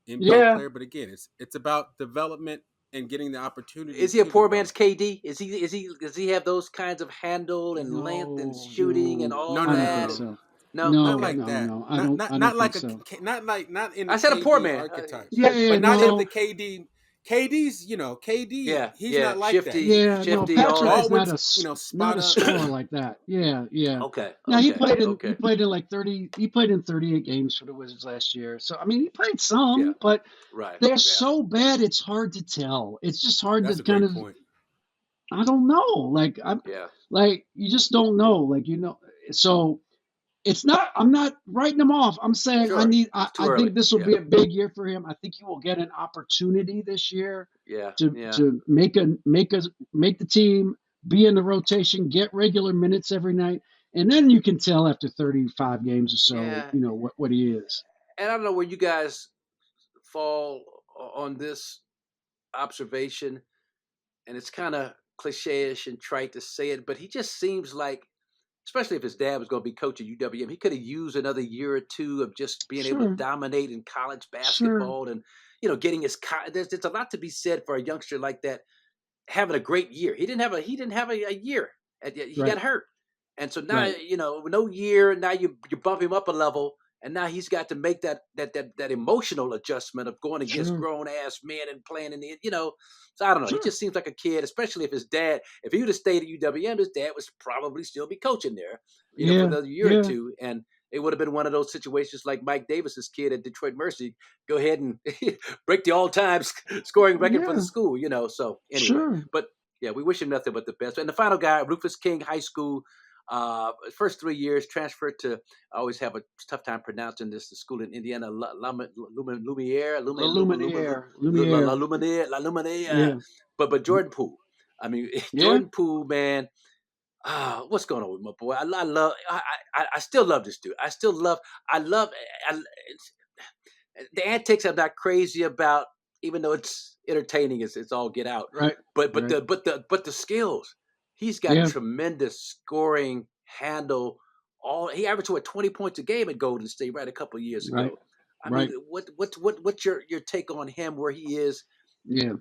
S1: NBA player. But again, it's about development and getting the opportunity.
S3: Is he a poor man's KD? Does he have those kinds of handle and length and shooting and all that?
S8: No,
S1: not like that.
S8: No,
S1: not like a, not in.
S3: I said a poor man
S1: archetype.
S8: Yeah,
S1: but not in the KD KD's, KD, he's not like
S3: shifty,
S1: that.
S8: Yeah,
S3: shifty.
S8: no, Patrick
S1: Always,
S8: is not
S1: spot
S8: a
S1: up.
S8: scorer like that. Yeah.
S3: Okay.
S8: Now he played in like 30. He played in 38 games for the Wizards last year. So I mean, he played some, but they're so bad it's hard to tell. It's just hard
S1: That's
S8: to
S1: a great
S8: kind of.
S1: point.
S8: I don't know. Like you just don't know. Like so. It's not. I'm not writing him off. I'm saying
S3: Sure.
S8: I think this will be a big year for him. I think he will get an opportunity this year. To make the team, be in the rotation, get regular minutes every night, and then you can tell after 35 games or so, what he is.
S3: And I don't know where you guys fall on this observation, and it's kind of cliche-ish and trite to say it, but he just seems like, especially if his dad was going to be coach at UWM, he could have used another year or two of just being able to dominate in college basketball and, getting his. There's a lot to be said for a youngster like that having a great year. He didn't have a year. He got hurt, and so now no year. Now you bump him up a level, and now he's got to make that emotional adjustment of going against grown ass men and playing in the. So I don't know. He just seems like a kid, especially if his dad. If he would have stayed at UWM, his dad would probably still be coaching there, for another year or two, and it would have been one of those situations like Mike Davis's kid at Detroit Mercy. Go ahead and break the all-time scoring record for the school, So anyway, but yeah, we wish him nothing but the best. And the final guy, Rufus King High School. First 3 years transferred to. I always have a tough time pronouncing this. The school in Indiana, Lumiere. But Jordan Poole. I mean, Jordan Poole, man. What's going on with my boy? I still love this dude. I love the antics. I'm not crazy about, even though it's entertaining. It's all get out.
S8: Right.
S3: But the skills. He's got tremendous scoring handle. He averaged 20 points a game at Golden State a couple of years ago. I mean, what's your take on him? Where he is?
S8: Yeah.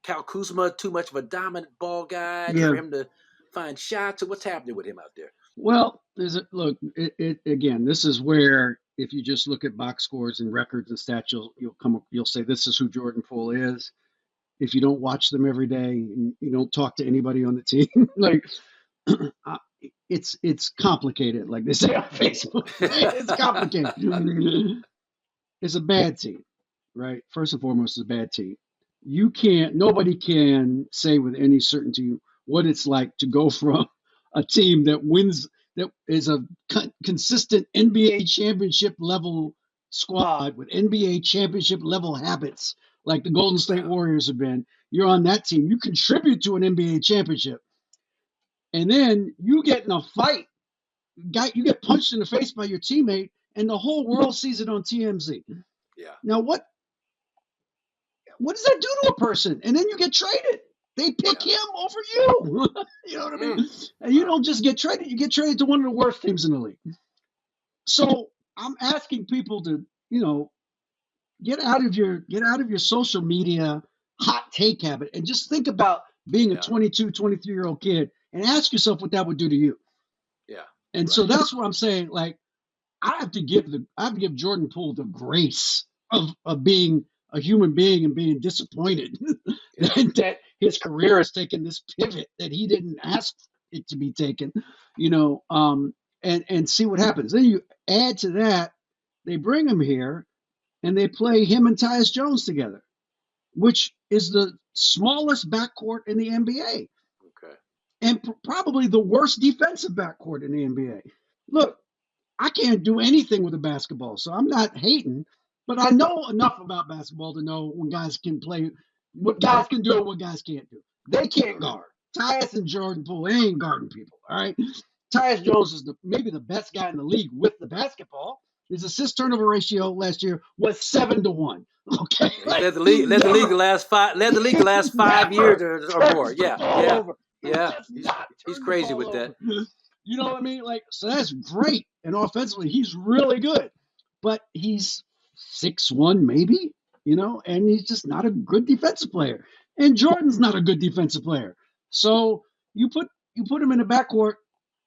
S3: Kyle Kuzma, too much of a dominant ball guy for him to find shots. Or what's happening with him out there?
S8: Well, again, this is where if you just look at box scores and records and stats, you'll say this is who Jordan Poole is. If you don't watch them every day and you don't talk to anybody on the team, it's complicated, like they say on Facebook. It's complicated. It's a bad team, right? First and foremost, it's a bad team. Nobody can say with any certainty what it's like to go from a team that wins, that is a consistent NBA championship level squad with NBA championship level habits, like the Golden State Warriors have been. You're on that team. You contribute to an NBA championship. And then you get in a fight. You get punched in the face by your teammate, and the whole world sees it on TMZ.
S3: Yeah.
S8: Now, what does that do to a person? And then you get traded. They pick him over you. You know what I mean? And you don't just get traded. You get traded to one of the worst teams in the league. So I'm asking people to, get out of your social media hot take habit and just think about being a 22, 23-year-old kid and ask yourself what that would do to you.
S3: Yeah.
S8: And so that's what I'm saying. Like, I have to give Jordan Poole the grace of being a human being and being disappointed that his career has taken this pivot that he didn't ask it to be taken, and see what happens. Then you add to that, they bring him here and they play him and Tyus Jones together, which is the smallest backcourt in the NBA.
S3: Okay.
S8: And probably the worst defensive backcourt in the NBA. Look, I can't do anything with a basketball, so I'm not hating, but I know enough about basketball to know when guys can play, what guys can do and what guys can't do. They can't guard. Tyus and Jordan Poole, they ain't guarding people, all right? Tyus Jones is maybe the best guy in the league with the basketball. His assist turnover ratio last year was 7-1. Okay,
S3: led the league the last 5 years or more. Yeah. He's crazy with that.
S8: You know what I mean? Like, so that's great. And offensively, he's really good. But he's 6'1", maybe, and he's just not a good defensive player. And Jordan's not a good defensive player. So you put him in the backcourt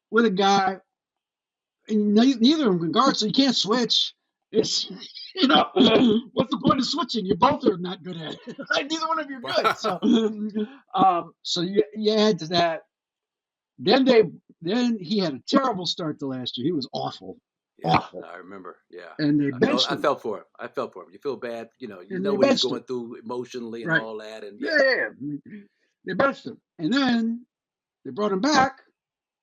S8: with a guy, and neither of them can guard, so you can't switch. It's, what's the point of switching? You both are not good at it. Like, neither one of you are good. So you add to that. Then he had a terrible start to last year. He was awful.
S3: Yeah,
S8: Awful.
S3: I remember. Yeah.
S8: And they benched him.
S3: I felt for him. You feel bad. You know
S8: And
S3: what he's going through emotionally and all that. And
S8: yeah. They benched him. And then they brought him back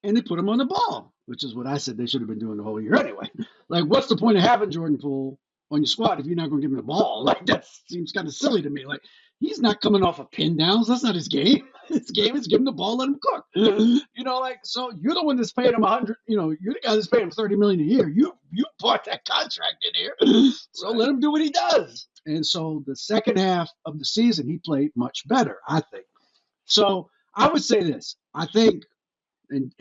S8: and they put him on the ball, which is what I said they should have been doing the whole year anyway. Like, what's the point of having Jordan Poole on your squad if you're not going to give him the ball? Like, that seems kind of silly to me. Like, he's not coming off of pin downs. That's not his game. His game is give him the ball, let him cook. So you're the one that's paying him $100. You're the guy that's paying him $30 million a year. You bought that contract in here, so let him do what he does. And so the second half of the season, he played much better, I think. So I would say this. I think, and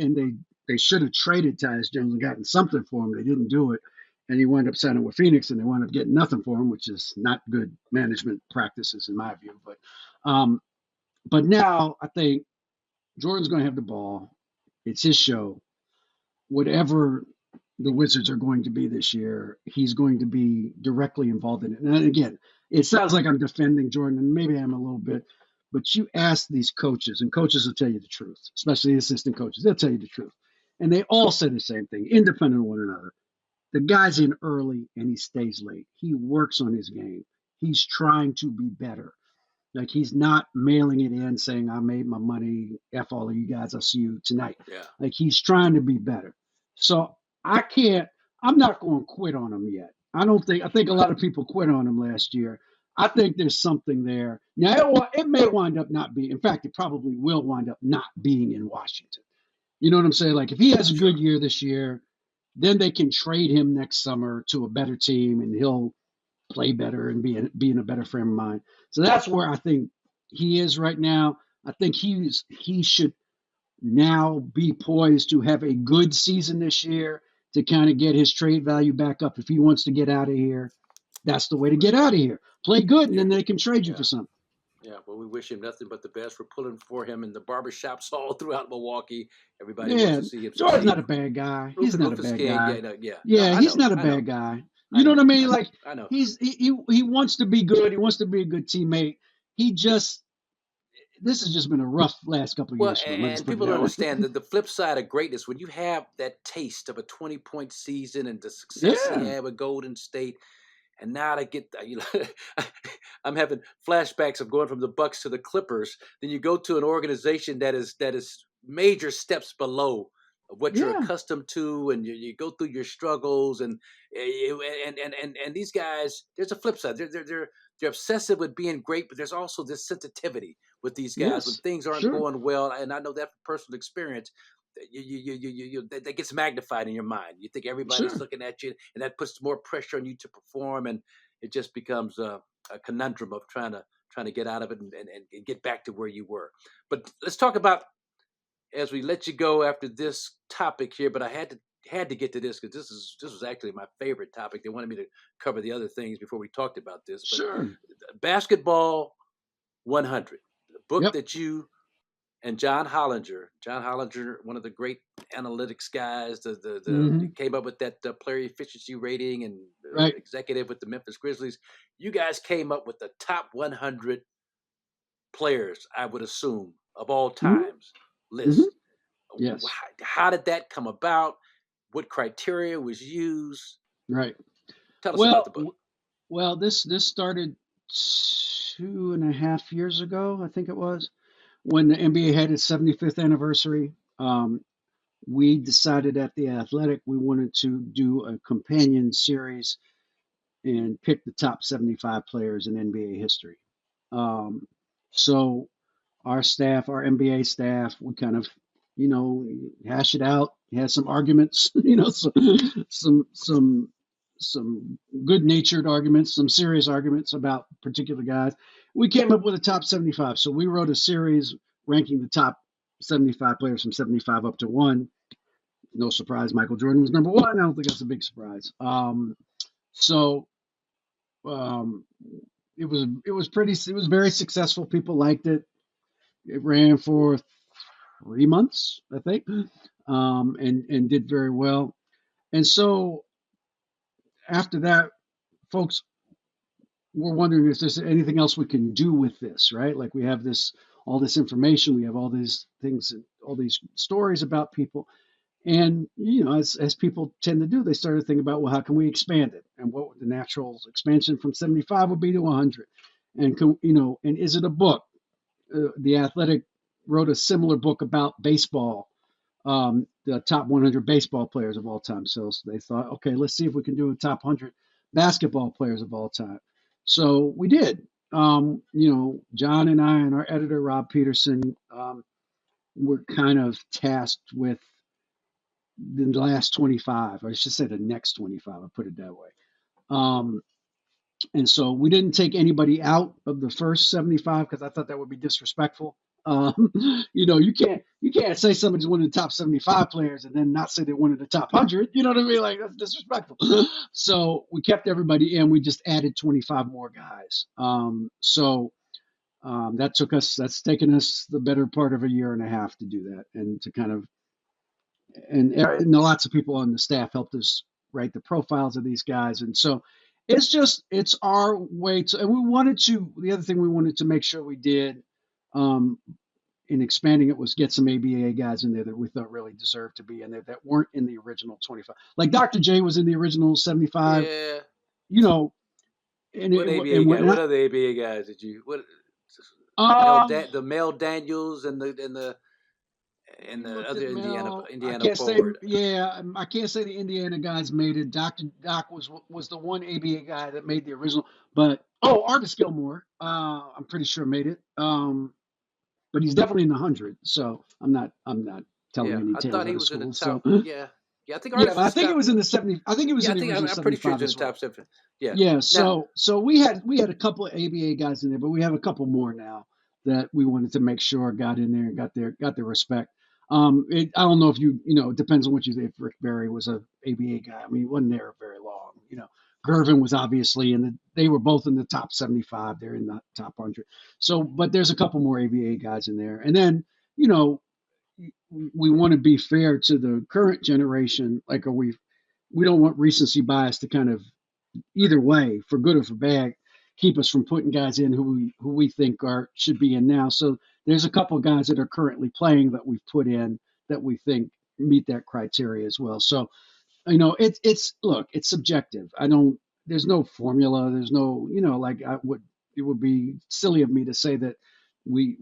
S8: they should have traded Tyus Jones and gotten something for him. They didn't do it. And he wound up signing with Phoenix, and they wound up getting nothing for him, which is not good management practices in my view. But now I think Jordan's going to have the ball. It's his show. Whatever the Wizards are going to be this year, he's going to be directly involved in it. And again, it sounds like I'm defending Jordan, and maybe I am a little bit. But you ask these coaches, and coaches will tell you the truth, especially the assistant coaches. They'll tell you the truth. And they all say the same thing, independent of one another. The guy's in early and he stays late. He works on his game. He's trying to be better. Like, he's not mailing it in saying, I made my money. F all of you guys. I'll see you tonight.
S3: Yeah.
S8: Like, he's trying to be better. So I'm not going to quit on him yet. I think a lot of people quit on him last year. I think there's something there. Now, it may wind up not being. In fact, it probably will wind up not being in Washington. You know what I'm saying? Like, if he has a good year this year, then they can trade him next summer to a better team, and he'll play better and be in a better frame of mind. So that's where I think he is right now. I think he should now be poised to have a good season this year to kind of get his trade value back up. If he wants to get out of here, that's the way to get out of here. Play good, and then they can trade you for something.
S3: Yeah, well, we wish him nothing but the best. We're pulling for him in the barbershops all throughout Milwaukee. Everybody wants to see him.
S8: Jordan's not a bad guy. He's not a bad guy. He's not a bad guy. You know what I mean? Like,
S3: I know.
S8: He wants to be good. He wants to be a good teammate. This has just been a rough last couple of years.
S3: And people don't understand that the flip side of greatness, when you have that taste of a 20-point season and the success he had with Golden State, and now to get, I'm having flashbacks of going from the Bucks to the Clippers. Then you go to an organization that is major steps below of what you're accustomed to, and you go through your struggles, and these guys. There's a flip side. They're obsessive with being great, but there's also this sensitivity with these guys when things aren't going well. And I know that from personal experience. That gets magnified in your mind. You think everybody's looking at you, and that puts more pressure on you to perform, and it just becomes a conundrum of trying to get out of it and get back to where you were. But let's talk about, as we let you go after this topic here. But I had to get to this because this was actually my favorite topic. They wanted me to cover the other things before we talked about this. But Basketball 100, the book that you and John Hollinger, one of the great analytics guys, came up with that player efficiency rating and executive with the Memphis Grizzlies. You guys came up with the top 100 players, I would assume, of all times list.
S8: Yes.
S3: How did that come about? What criteria was used?
S8: Right.
S3: Tell us about the book.
S8: Well, this started 2.5 years ago, I think it was. When the NBA had its 75th anniversary, we decided at The Athletic we wanted to do a companion series and pick the top 75 players in NBA history. So our staff, our NBA staff, we kind of, hash it out, had some arguments, some good-natured arguments, some serious arguments about particular guys. We came up with a top 75. So we wrote a series ranking the top 75 players from 75 up to 1. No surprise, Michael Jordan was number 1. I don't think that's a big surprise. It was very successful. People liked it. It ran for 3 months, I think, and did very well. And so after that, folks were wondering if there's anything else we can do with this, right? Like we have all this information, we have all these things, all these stories about people. And, as people tend to do, they started thinking about, well, how can we expand it? And what would the natural expansion from 75 would be to 100? And, and is it a book? The Athletic wrote a similar book about baseball, the top 100 baseball players of all time. So they thought, okay, let's see if we can do a top 100 basketball players of all time. So we did. John and I and our editor, Rob Peterson, were kind of tasked with the last 25, or I should say the next 25, I'll put it that way. And so we didn't take anybody out of the first 75 because I thought that would be disrespectful. You can't say somebody's one of the top 75 players and then not say they're one of the top 100. You know what I mean? Like, that's disrespectful. So we kept everybody in. We just added 25 more guys. That's taken us the better part of a year and a half to do that, and to kind of, and lots of people on the staff helped us write the profiles of these guys. And so it's our way to, and the other thing we wanted to make sure we did, in expanding it, was get some ABA guys in there that we thought really deserved to be in there that weren't in the original 25. Like Dr. J was in the original 75.
S3: Yeah.
S8: What
S3: other ABA guys did you? The Mel Daniels and the other Indiana forward.
S8: I can't say the Indiana guys made it. Doc was the one ABA guy that made the original, but Artis Gilmore, I'm pretty sure made it. But he's definitely in the 100. So I'm not telling any tales.
S3: I thought he was in the top. I think.
S8: I think it was in the 70. I think it was in the original 75.
S3: I'm pretty sure it's in the top 7. Yeah.
S8: Yeah. So we had a couple of ABA guys in there, but we have a couple more now that we wanted to make sure got in there and got their respect. I don't know if it depends on what you think. Rick Barry was a ABA guy. I mean, he wasn't there very long. Gervin was obviously they were both in the top 75. They're in the top 100. So, but there's a couple more ABA guys in there. And then, we want to be fair to the current generation. Like, we don't want recency bias to kind of, either way, for good or for bad, keep us from putting guys in who we think should be in now. So there's a couple of guys that are currently playing that we've put in that we think meet that criteria as well. So, it's subjective. There's no formula. There's no, it would be silly of me to say that we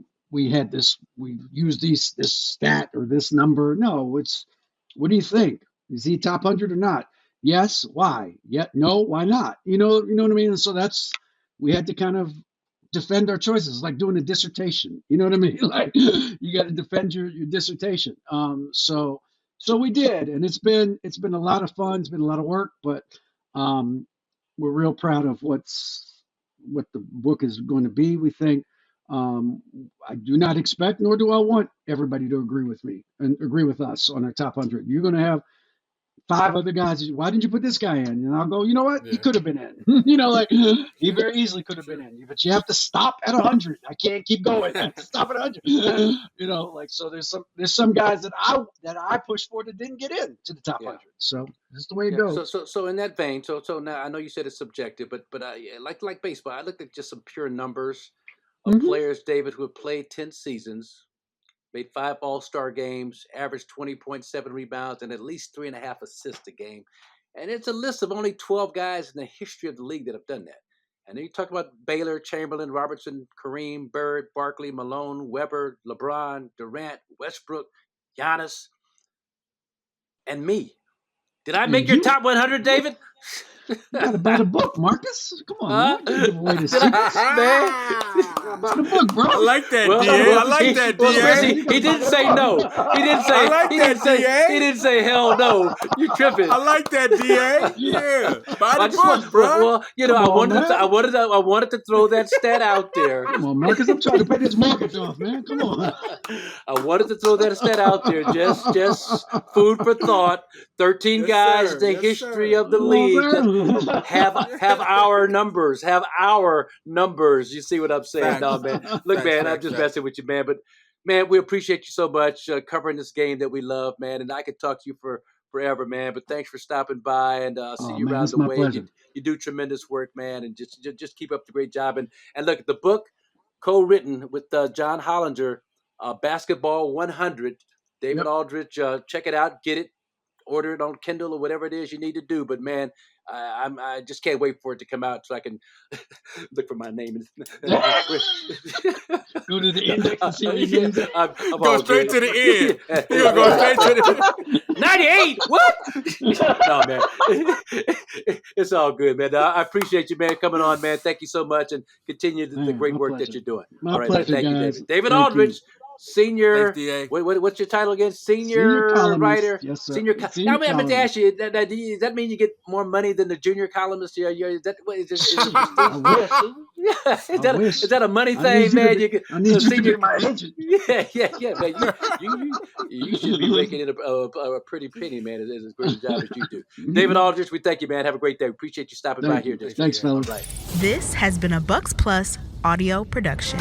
S8: had this, we used this stat or this number. No, what do you think? Is he top 100 or not? Yes. Why? No. Why not? You know what I mean? And so we had to kind of defend our choices, like doing a dissertation. You know what I mean? Like, you got to defend your dissertation. So we did, and it's been a lot of fun. It's been a lot of work, but we're real proud of what the book is going to be. We think, I do not expect, nor do I want everybody to agree with me and agree with us on our top 100. You're going to have 5 other guys. Why didn't you put this guy in? And I'll go, you know what? Yeah. He could have been in. He very easily could have been in. But you have to stop at 100. I can't keep going. I have to stop at 100. So there's some guys that I pushed for that didn't get in to the top 100. So that's the way it goes.
S3: So in that vein, so now I know you said it's subjective, but like baseball, I looked at just some pure numbers of players, David, who have played 10 seasons, made 5 All-Star games, averaged 20.7 rebounds, and at least 3.5 assists a game. And it's a list of only 12 guys in the history of the league that have done that. And then you talk about Baylor, Chamberlain, Robertson, Kareem, Bird, Barkley, Malone, Webber, LeBron, Durant, Westbrook, Giannis, and me. Did I make your top 100, David?
S8: You got to buy the book, Marcus. Come on, man. Give away the secrets, man. Buy the book, bro.
S1: I like that, DA. I like that, DA.
S3: He didn't say no. He didn't say.
S1: I like that, DA.
S3: He didn't say hell no. You tripping?
S1: I like that, DA. Yeah. Buy the book, bro.
S3: Well, I wanted to throw that stat out there.
S8: Come on, Marcus. I'm trying to pay this mortgage off, man. Come on.
S3: I wanted to throw that stat out there. Just food for thought. 13 guys in the history of the league have our numbers. You see what I'm saying? No, man. Look, man, I'm just messing with you, man. But, man, we appreciate you so much covering this game that we love, man. And I could talk to you for forever, man. But thanks for stopping by, and see you around the way. You do tremendous work, man, and just keep up the great job. And look, the book co-written with John Hollinger, Basketball 100, David Aldridge. Check it out, get it, order it on Kindle or whatever it is you need to do. But man, I just can't wait for it to come out so I can look for my name.
S8: Go to the index and see what your name's at.
S1: Go straight to the end. You're gonna go straight to the
S3: 98. What? No, man. It's all good, man. I appreciate you, man, coming on, man. Thank you so much, and continue the great work that you're doing.
S8: My pleasure,
S3: man. Thank
S8: guys.
S3: you, David Aldridge. Senior,
S1: Thanks,
S3: what's your title again? Senior writer.
S8: Yes, sir.
S3: Senior I meant to ask you. Does that mean you get more money than the junior columnist? Is that is that a money thing, man?
S8: I need you to be my agent.
S3: Yeah, man. You should be making it a pretty penny, man. It's as great a job as you do. David Aldridge, we thank you, man. Have a great day. Appreciate you stopping by here.
S8: Thanks, fellas.
S6: This has been a Bucks Plus audio production.